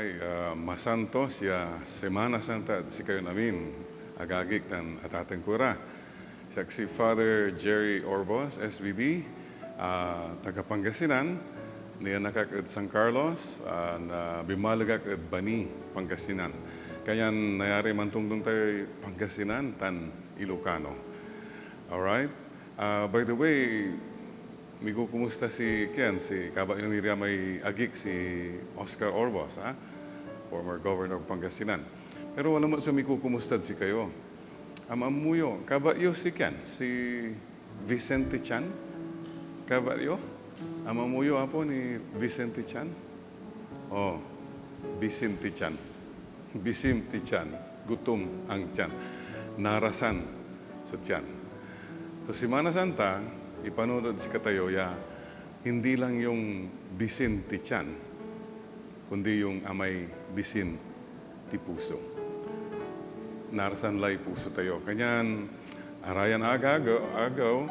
Okay, masanto siya Semana Santa at si kayo namin, agagik ng atatang kura. Siya si Father Jerry Orbos, SVD, taga Pangasinan, niya nakak at San Carlos, na bimalagak at Bani, Pangasinan. Kaya nayari man tungtong tayo Pangasinan, tan Ilocano. Alright? By the way, Migo, kumusta si Ken? Si Kaba yung niriya may agik si Oscar Orbos, former governor of Pangasinan. Pero wala mo sa Migo, kumusta si kayo? Amamuyo, Kaba yo si Ken? Si Vicente Chan? Kaba yo? Amamuyo apo ni Vicente Chan? Oh, Vicente Chan. Vicente Chan. Gutom ang Chan. Narasan so Chan. So, Semana Santa, ipanunod si Katayoya, hindi lang yung bisin ti tiyan, kundi yung amay bisin ti puso. Narasan lay puso tayo. Kanyan, arayan agaw,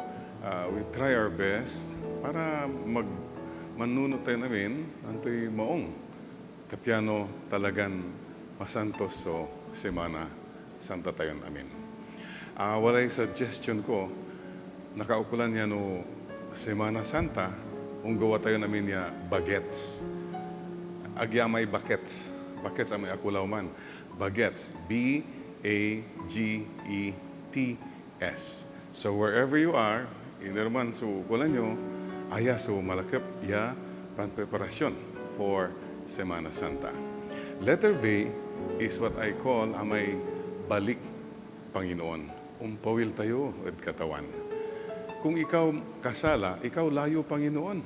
we try our best para manunod tayo namin antoy maong kapiano talagan masantos so Semana Santa tayo namin. Walay suggestion ko, nakaukulan niya no Semana Santa, gawa tayo namin niya bagets. Agya may bakets. Bakets ang may akulaw man. Bagets. B-A-G-E-T-S. So wherever you are, inerman so kulan nyo, aya so malakip ya pan preparasyon for Semana Santa. Letter B is what I call amay balik Panginoon. Umpawil tayo at katawan. Kung ikaw kasala, ikaw layo Panginoon.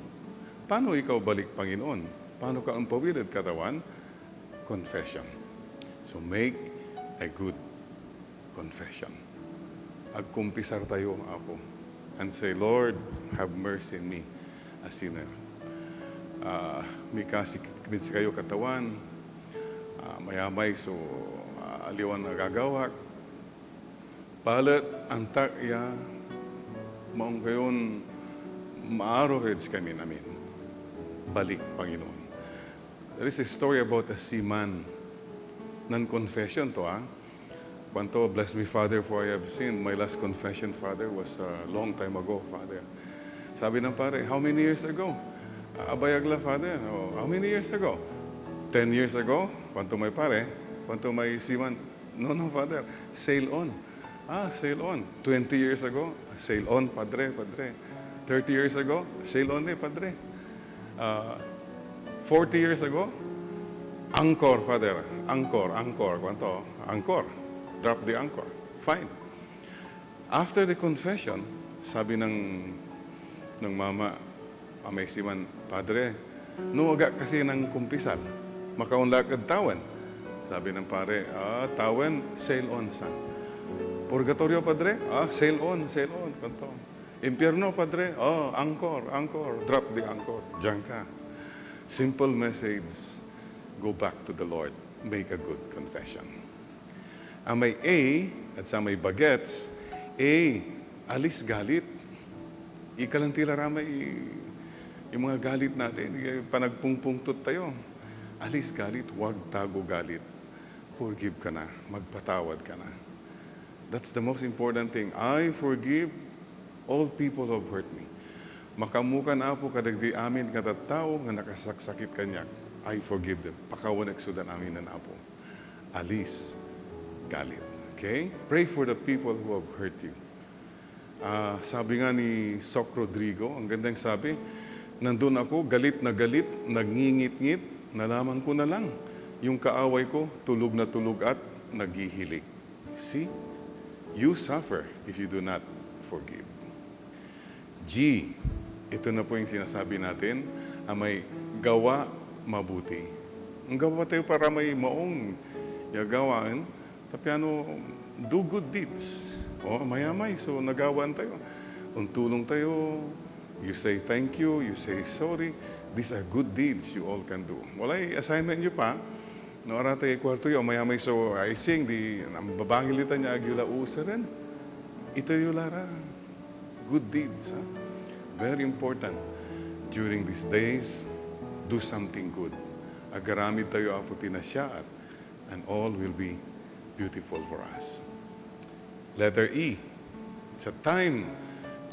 Paano ikaw balik Panginoon? Paano ka umpawil at katawan? Confession. So make a good confession. Agkumpisar tayo, Apo. And say, Lord, have mercy in me, a sinner. May kasi kayo katawan, mayamay so aliwan na gagawak. Palit ang takya, maong gayon, maaroheds kami namin. Balik, Panginoon. There is a story about a seaman. Non-confession to, Banto, bless me, Father, for I have sinned. My last confession, Father, was a long time ago, Father. Sabi ng pare, how many years ago? Abayagla, Father. Oh, how many years ago? 10 years ago? Banto may pare? Banto may seaman? No, Father. Sail on. Sail on. 20 years ago, sail on, Padre. 30 years ago, sail on Padre. 40 years ago, anchor, Father. Anchor. Kwanto? Anchor. Drop the anchor. Fine. After the confession, sabi ng mama, amay siman, Padre, nuwaga kasi ng kumpisal. Makaunlag at tawan. Sabi ng pare, tawan, sail on, son. Purgatorio, Padre? Sail on. Kanto. Impierno, Padre? Anchor. Drop the anchor. Diyan ka. Simple message. Go back to the Lord. Make a good confession. May A, at sa may bagets, A, alis galit. Ikalantila ramay yung mga galit natin. Panagpungpungtot tayo. Alis galit, huwag tago galit. Forgive ka na. Magpatawad ka na. That's the most important thing. I forgive all people who have hurt me. Makamukan apo kadagdi amin katataw nga nakasaksakit kanyak. I forgive them. Pakawanek sudan amin ng apo. Alis, galit. Okay? Pray for the people who have hurt you. Sabi nga ni Soc Rodrigo, ang gandang sabi, nandun ako, galit, nagngingit-ngit, nalaman ko na lang. Yung kaaway ko, tulog na tulog at naghihilik. See? You suffer if you do not forgive. G, ito na po yung sinasabi natin, may gawa mabuti. Ang gawa tayo para may maong yagawaan, tapiano, do good deeds. Mayamay, so nagawan tayo. Untulong tayo, you say thank you, you say sorry. These are good deeds you all can do. Walay assignment nyo pa, no aratay kwarto yo mayamay so I sing ang babangilitan niya agyula usaran. Ito yung lara. Good deeds. Very important. During these days, do something good. agaramid tayo apo tinasyaat, and all will be beautiful for us. Letter E, it's a time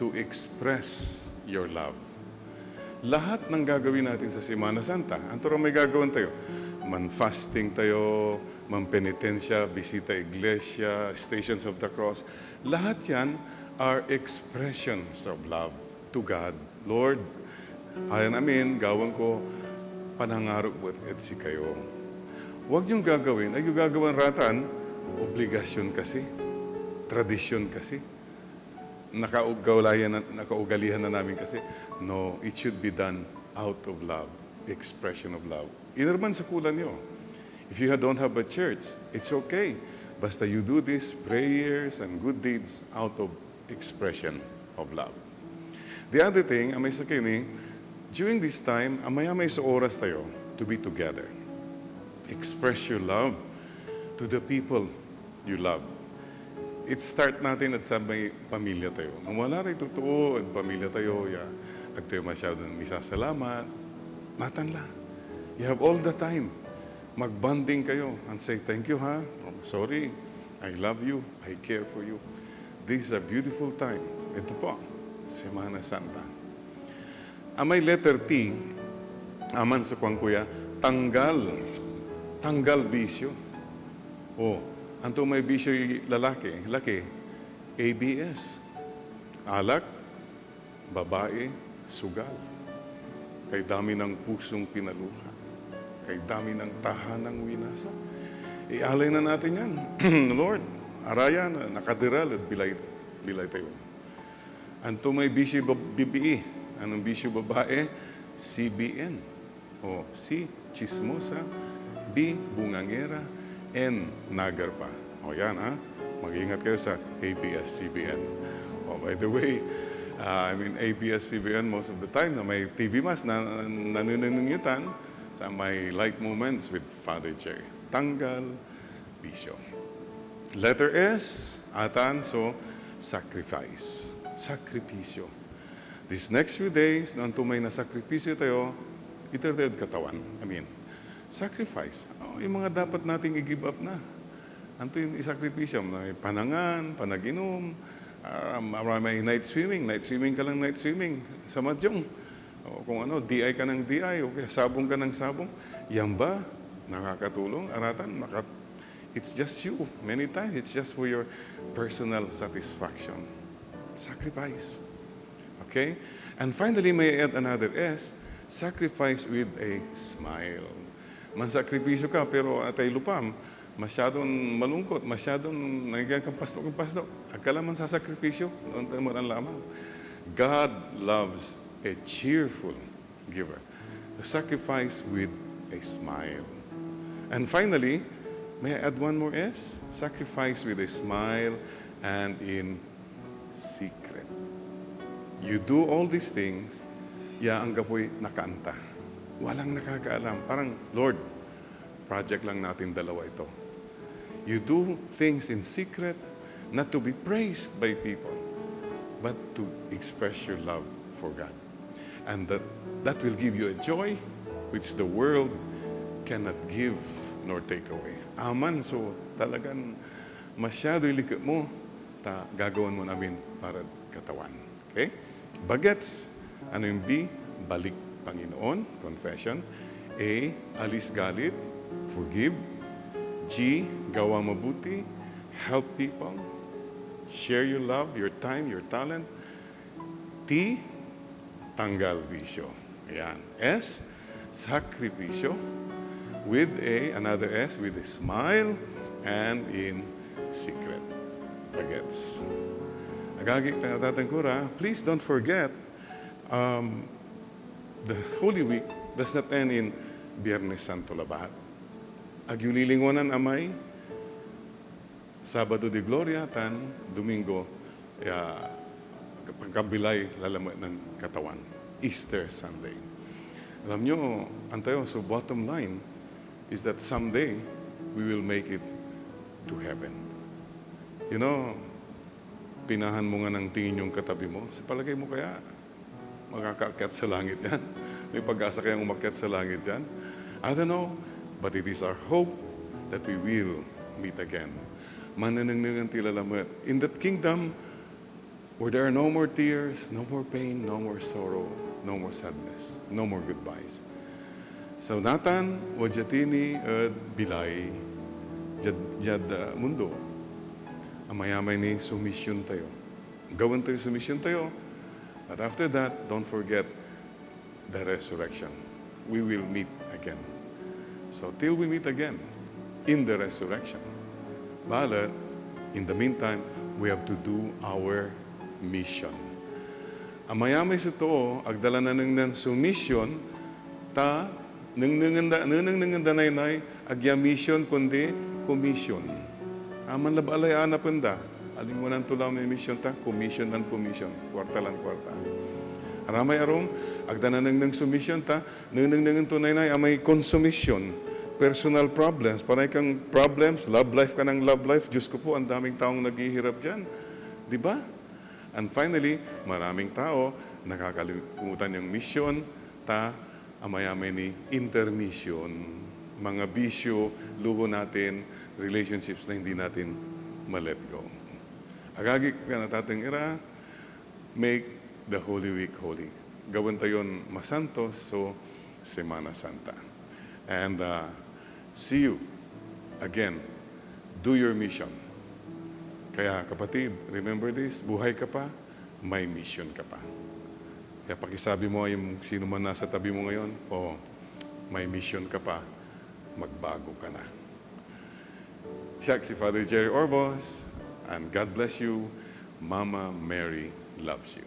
to express your love. Lahat ng gagawin natin sa Semana Santa, anturo may gagawin tayo. Man-fasting tayo, man-penitensya, bisita iglesia, Stations of the Cross. Lahat yan are expressions of love to God. Lord, ayan amin, gawin ko panangarap at si kayo. Huwag niyong gagawin, ay yung gagawin ratan, obligasyon kasi, tradisyon kasi, nakaugalihan na namin kasi. No, it should be done out of love, expression of love. Inerman sa kulan niyo. If you don't have a church, it's okay. Basta you do these prayers and good deeds out of expression of love. The other thing, amay sa kini, during this time, amay sa oras tayo to be together. Express your love to the people you love. It start natin at sa may pamilya tayo. Nung wala rin totoo at pamilya tayo, ag tayo masyadong misasalamat, matanla. You have all the time. Magbanding kayo and say, thank you ha, sorry, I love you, I care for you. This is a beautiful time. Ito po, Semana Santa. Amay letter T, aman sa kwang kuya, tanggal bisyo. Anto may bisyo laki, ABS. Alak, babae, sugal. Kay dami ng pusong pinaluha. Kay dami ng tahanang winasa. Ialay na natin yan. Lord, araya na nakadiral at bilay tayo. Anto may bisyo BBE. Anong bisyo babae? CBN. C, chismosa. B, bungangera. N, nagarpa. Yan ha. Mag-ingat kayo sa ABS-CBN. By the way, ABS-CBN most of the time na may TV mas na nanunungitan sa may Light Moments with Father Jerry. Tanggal, bisyo. Letter S, atan, so sacrifice. Sakripisyo. These next few days, nang tumay na sakripisyo tayo, iterted katawan. Sacrifice. Yung mga dapat nating i-give up na. Anto yung isakripisyo. May panangan, panaginom, may night swimming. Night swimming ka lang, night swimming. Sa madyong. Kung DI ka ng DI, okay, sabong ka ng sabong. Yan ba? Nakakatulong? Aratan? It's just you. Many times, it's just for your personal satisfaction. Sacrifice. Okay? And finally, may I add another S, sacrifice with a smile. Mansakripisyo ka, pero atay lupam, masyadong malungkot, masyadong nagyan kang pastok. Akala man sasakripisyo, noon tayo marang lamang. God loves a cheerful giver. A sacrifice with a smile. And finally, may I add one more S? Sacrifice with a smile and in secret. You do all these things, ang gapoy nakanta. Walang nakakaalam. Parang, Lord, project lang natin dalawa ito. You do things in secret, not to be praised by people, but to express your love for God. And that will give you a joy which the world cannot give nor take away. Aman, so talagang masyado ilikot mo, gagawin mo namin para katawan. Okay? Bagets. Ano yung B? Balik Panginoon, confession. A, alis galit, forgive. G, gawa mabuti, help people. Share your love, your time, your talent. T, tanggal bisyo. Ayan. S, sakripisyo. With another S, with a smile and in secret. Bagets. Agagik na tatangkura, please don't forget, the Holy Week does not end in Biyernes Santo Labat. Agyulilingwanan amay, Sabado de Gloria, tan Domingo, pagkabilay lalamat ng katawan. Easter Sunday. Alam nyo, antayo, so bottom line is that someday we will make it to heaven. You know, pinahan mo nga ng tingin yung katabi mo, sa palagay mo kaya, makakaakyat sa langit yan. May pag-asa kayang umakyat sa langit yan. I don't know, but it is our hope that we will meet again. Mananangningan tilalamat. In that kingdom, where there are no more tears, no more pain, no more sorrow, no more sadness, no more goodbyes. So Nathan, wajatini at bilay, jad mundo. Amayamay ni sumisyon tayo. Gawan tayo sumisyon tayo. But after that, don't forget the resurrection. We will meet again. So till we meet again in the resurrection. But in the meantime, we have to do our mission. Amayamay sa to, agdala na ng sumisyon, ta, nang danay agya mission kundi commission. Aman labalay anapanda, aling wanan tulang may mission ta, commission and commission, kwarta lang kwarta. Aramay arong, agdana ng sumission ta, nang tunay na amay consumption, personal problems, panay kang problems, love life ka ng love life, Diyos ko po, ang daming taong naghihirap dyan. Di ba? And finally, maraming tao, nakakalimutan yung mission, ta, amayamay ni intermission, mga bisyo, luho natin, relationships na hindi natin ma-let go. Agagik ka na tating ira, make the Holy Week holy. Gawin tayon masantos, so Semana Santa. And see you again. Do your mission. Kaya kapatid, remember this, buhay ka pa, may mission ka pa. Kaya pakisabi mo yung sino man nasa tabi mo ngayon, may mission ka pa, magbago ka na. Siya si Father Jerry Orbos, and God bless you. Mama Mary loves you.